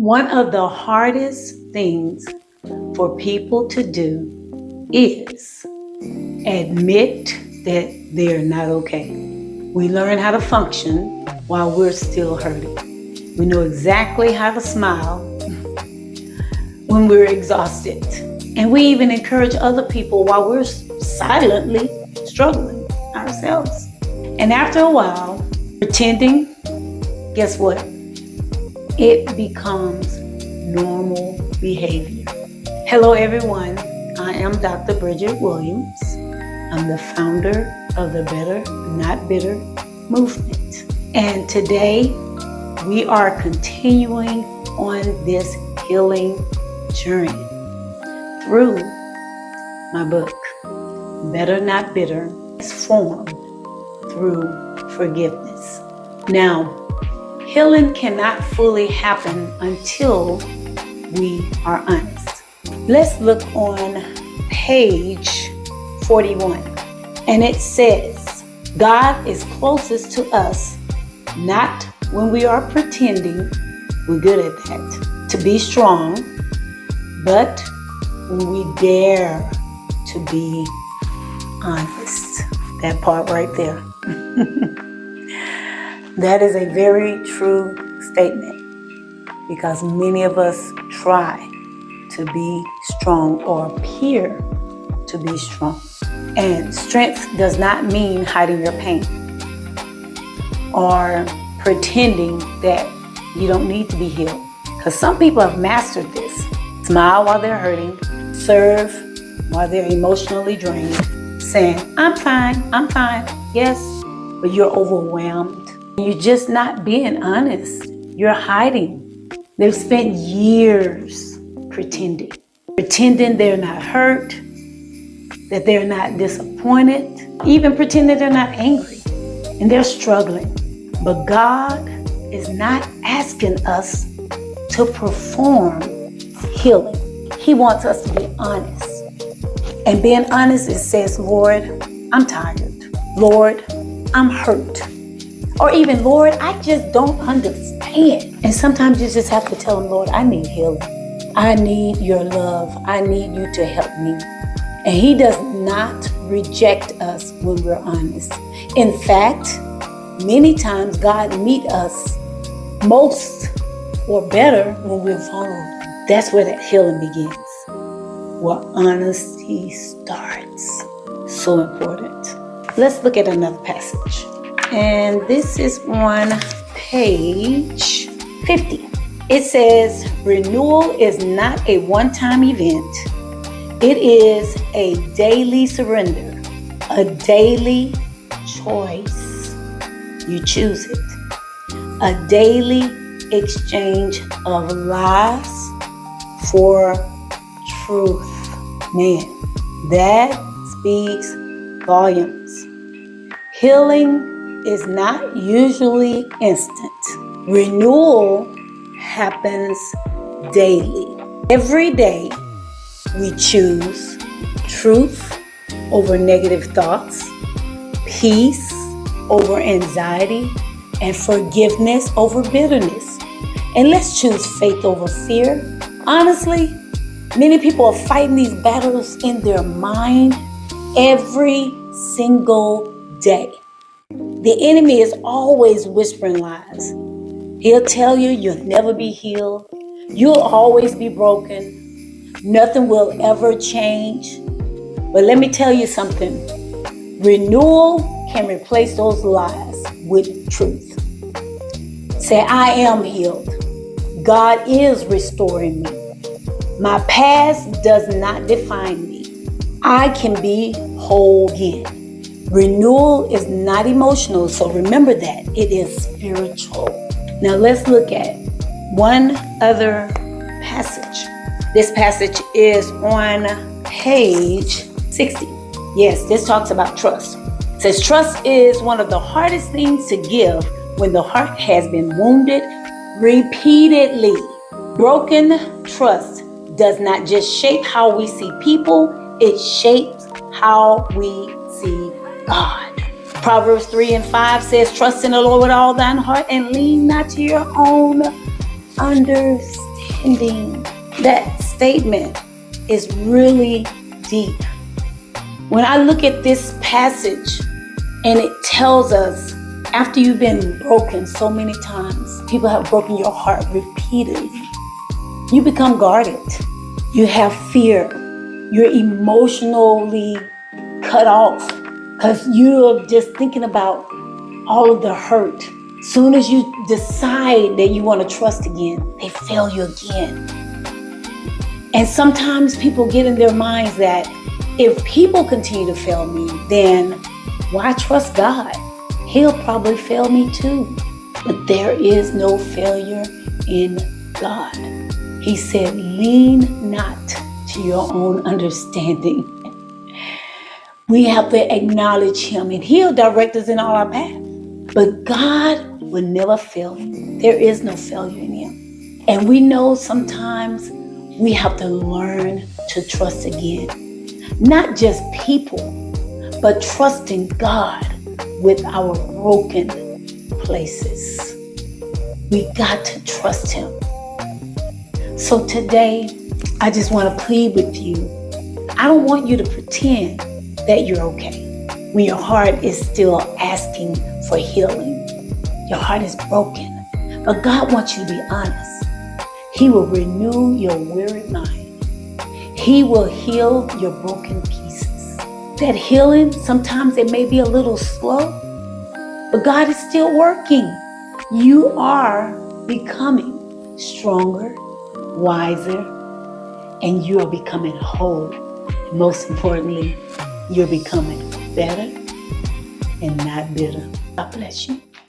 One of the hardest things for people to do is admit that they're not okay. We learn how to function while we're still hurting. We know exactly how to smile when we're exhausted. And we even encourage other people while we're silently struggling ourselves. And after a while, pretending, guess what? It becomes normal behavior. Hello, everyone. I am Dr. Bridgette Williams. I'm the founder of the Better Not Bitter movement. And today, we are continuing on this healing journey through my book, Better Not Bitter, is formed through forgiveness. Now, healing cannot fully happen until we are honest. Let's look on page 41. And it says, God is closest to us, not when we are pretending, we're good at that, to be strong, but when we dare to be honest. That part right there. That is a very true statement because many of us try to be strong or appear to be strong. And strength does not mean hiding your pain or pretending that you don't need to be healed. Because some people have mastered this. Smile while they're hurting, serve while they're emotionally drained, saying, I'm fine, yes, but you're overwhelmed. You're just not being honest. You're hiding. They've spent years pretending they're not hurt, that they're not disappointed, even pretending they're not angry, and they're struggling. But God is not asking us to perform healing. He wants us to be honest. And being honest, it says, Lord, I'm tired. Lord, I'm hurt. Or even, Lord, I just don't understand. And sometimes you just have to tell him, Lord, I need healing. I need your love. I need you to help me. And he does not reject us when we're honest. In fact, many times God meets us most or better when we're vulnerable. That's where that healing begins, where honesty starts. So important. Let's look at another passage. And this is on page 50. It says, renewal is not a one-time event. It is a daily surrender, a daily choice. You choose it. A daily exchange of lies for truth. Man, that speaks volumes. Healing is not usually instant. Renewal happens daily. Every day we choose truth over negative thoughts, peace over anxiety, and forgiveness over bitterness. And let's choose faith over fear. Honestly, many people are fighting these battles in their mind every single day. The enemy is always whispering lies. He'll tell you you'll never be healed. You'll always be broken. Nothing will ever change. But let me tell you something. Renewal can replace those lies with truth. Say, I am healed. God is restoring me. My past does not define me. I can be whole again. Renewal is not emotional, so remember that. It is spiritual. Now let's look at one other passage. This passage is on page 60. Yes, this talks about trust. It says, trust is one of the hardest things to give when the heart has been wounded repeatedly. Broken trust does not just shape how we see people, it shapes how we see God. Proverbs 3:5 says, trust in the Lord with all thine heart and lean not to your own understanding. intending. That statement is really deep. When I look at this passage and it tells us, after you've been broken so many times, people have broken your heart repeatedly, you become guarded. You have fear. You're emotionally cut off because you're just thinking about all of the hurt. Soon as you decide that you want to trust again, they fail you again. And sometimes people get in their minds that if people continue to fail me, then why trust God? He'll probably fail me too. But there is no failure in God. He said, lean not to your own understanding. We have to acknowledge him and he'll direct us in all our paths. But God will never fail you. There is no failure in him. And we know sometimes we have to learn to trust again. Not just people, but trusting God with our broken places. We got to trust him. So today, I just want to plead with you. I don't want you to pretend that you're okay when your heart is still asking for healing. Your heart is broken. But God wants you to be honest. He will renew your weary mind. He will heal your broken pieces. That healing, sometimes it may be a little slow, but God is still working. You are becoming stronger, wiser, and you are becoming whole. And most importantly, you're becoming better and not bitter. God bless you.